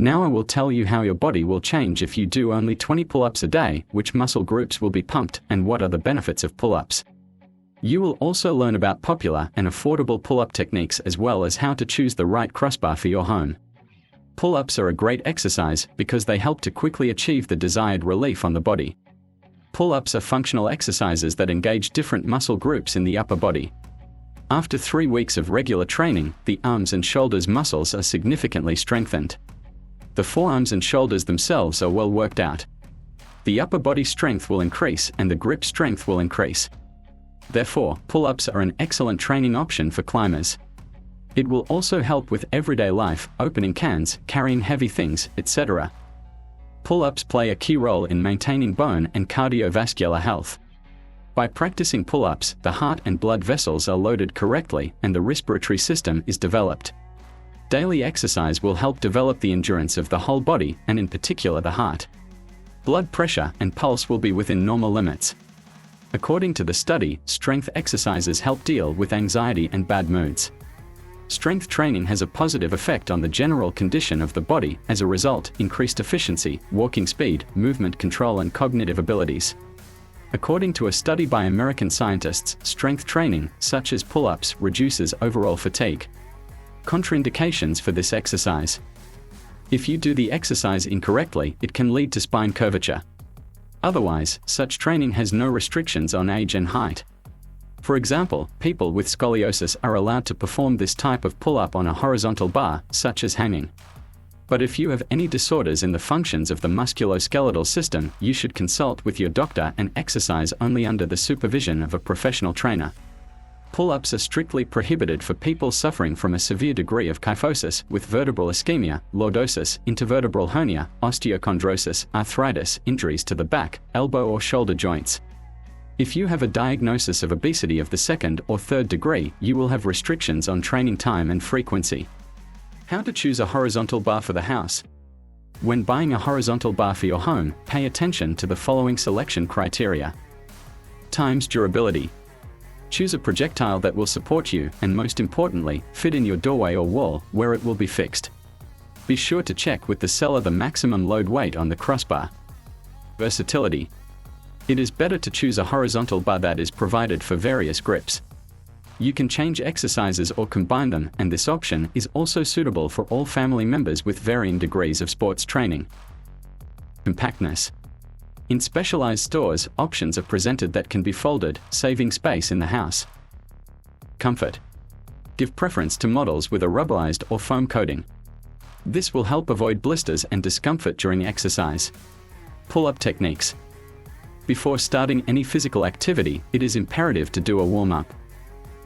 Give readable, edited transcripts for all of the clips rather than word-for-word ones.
Now I will tell you how your body will change if you do only 20 pull-ups a day, which muscle groups will be pumped, and what are the benefits of pull-ups. You will also learn about popular and affordable pull-up techniques as well as how to choose the right crossbar for your home. Pull-ups are a great exercise because they help to quickly achieve the desired relief on the body. Pull-ups are functional exercises that engage different muscle groups in the upper body. After 3 weeks of regular training, the arms and shoulders muscles are significantly strengthened. The forearms and shoulders themselves are well worked out. The upper body strength will increase and the grip strength will increase. Therefore, pull-ups are an excellent training option for climbers. It will also help with everyday life, opening cans, carrying heavy things, etc. Pull-ups play a key role in maintaining bone and cardiovascular health. By practicing pull-ups, the heart and blood vessels are loaded correctly and the respiratory system is developed. Daily exercise will help develop the endurance of the whole body and in particular the heart. Blood pressure and pulse will be within normal limits. According to the study, strength exercises help deal with anxiety and bad moods. Strength training has a positive effect on the general condition of the body, as a result, increased efficiency, walking speed, movement control and cognitive abilities. According to a study by American scientists, strength training, such as pull-ups, reduces overall fatigue. Contraindications for this exercise. If you do the exercise incorrectly, it can lead to spine curvature. Otherwise, such training has no restrictions on age and height. For example, people with scoliosis are allowed to perform this type of pull-up on a horizontal bar, such as hanging. But if you have any disorders in the functions of the musculoskeletal system, you should consult with your doctor and exercise only under the supervision of a professional trainer. Pull-ups are strictly prohibited for people suffering from a severe degree of kyphosis with vertebral ischemia, lordosis, intervertebral hernia, osteochondrosis, arthritis, injuries to the back, elbow or shoulder joints. If you have a diagnosis of obesity of the 2nd or 3rd degree, you will have restrictions on training time and frequency. How to choose a horizontal bar for the house. When buying a horizontal bar for your home, pay attention to the following selection criteria. Times durability. Choose a projectile that will support you and, most importantly, fit in your doorway or wall where it will be fixed. Be sure to check with the seller the maximum load weight on the crossbar. Versatility. It is better to choose a horizontal bar that is provided for various grips. You can change exercises or combine them, and this option is also suitable for all family members with varying degrees of sports training. Compactness. In specialized stores, options are presented that can be folded, saving space in the house. Comfort. Give preference to models with a rubberized or foam coating. This will help avoid blisters and discomfort during exercise. Pull-up techniques. Before starting any physical activity, it is imperative to do a warm-up.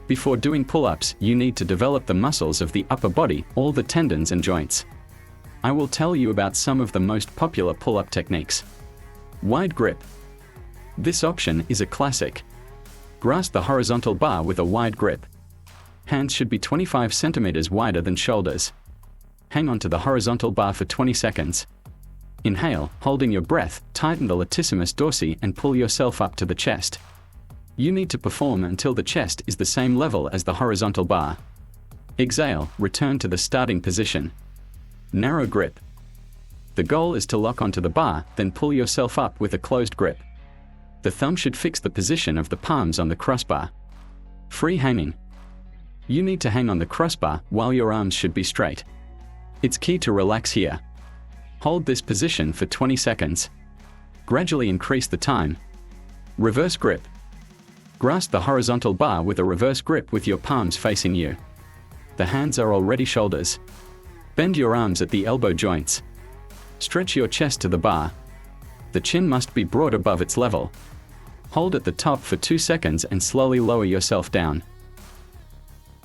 Before doing pull-ups, you need to develop the muscles of the upper body, all the tendons and joints. I will tell you about some of the most popular pull-up techniques. Wide grip. This option is a classic. Grasp the horizontal bar with a wide grip. Hands should be 25 centimeters wider than shoulders. Hang on to the horizontal bar for 20 seconds. Inhale, holding your breath, tighten the latissimus dorsi and pull yourself up to the chest. You need to perform until the chest is the same level as the horizontal bar. Exhale, return to the starting position. Narrow grip. The goal is to lock onto the bar, then pull yourself up with a closed grip. The thumb should fix the position of the palms on the crossbar. Free hanging. You need to hang on the crossbar while your arms should be straight. It's key to relax here. Hold this position for 20 seconds. Gradually increase the time. Reverse grip. Grasp the horizontal bar with a reverse grip with your palms facing you. The hands are already shoulders. Bend your arms at the elbow joints. Stretch your chest to the bar. The chin must be brought above its level. Hold at the top for 2 seconds and slowly lower yourself down.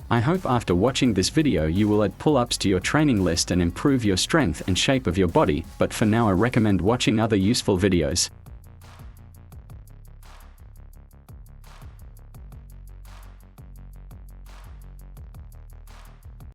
I hope after watching this video you will add pull-ups to your training list and improve your strength and shape of your body, but for now I recommend watching other useful videos.